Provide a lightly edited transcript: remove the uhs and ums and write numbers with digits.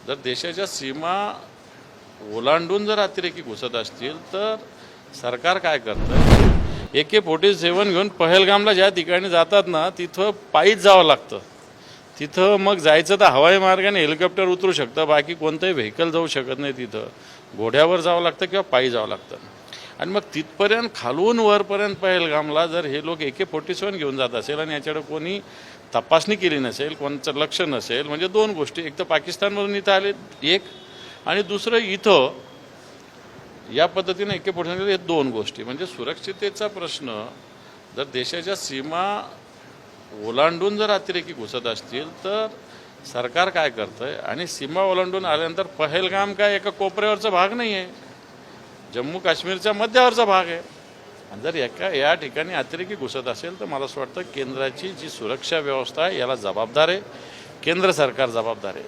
जर देशाच्या सीमा ओलांडून जर अतिरेकी घुसत असतील तर सरकार काय करतं? AK-47 घेऊन पहलगामला ज्या ठिकाणी जातात ना तिथं पायीच जावं लागतं. तिथं मग जायचं तर हवाई मार्गाने हेलिकॉप्टर उतरू शकतं, बाकी कोणतंही व्हेकल जाऊ शकत नाही. तिथं घोड्यावर जावं लागतं किंवा पायी जावं लागतं. आणि मग तिथपर्यंत खालून वरपर्यंत पहलगामला जर हे लोक AK-47 घेऊन जात असेल आणि याच्याकडे कोणी तपासणी केली नसेल, कोणाचं लक्ष नसेल, म्हणजे दोन गोष्टी, एक तर पाकिस्तानमधून इथं आले एक, आणि दुसरं इथं या पद्धतीने AK-47 हे दोन गोष्टी. म्हणजे सुरक्षिततेचा प्रश्न जर देशाच्या सीमा ओलांडून जर अतिरेकी घुसत असतील तर सरकार काय करतंय? आणि सीमा ओलांडून आल्यानंतर पहलगाम काय एका कोपऱ्यावरचा भाग नाही आहे, जम्मू काश्मीरच्या मध्यावरचा भाग आहे. आणि जर या ठिकाणी अतिरेकी घुसत असेल तर मला असं वाटतं केंद्राची जी सुरक्षा व्यवस्था आहे याला जबाबदार आहे, केंद्र सरकार जबाबदार आहे.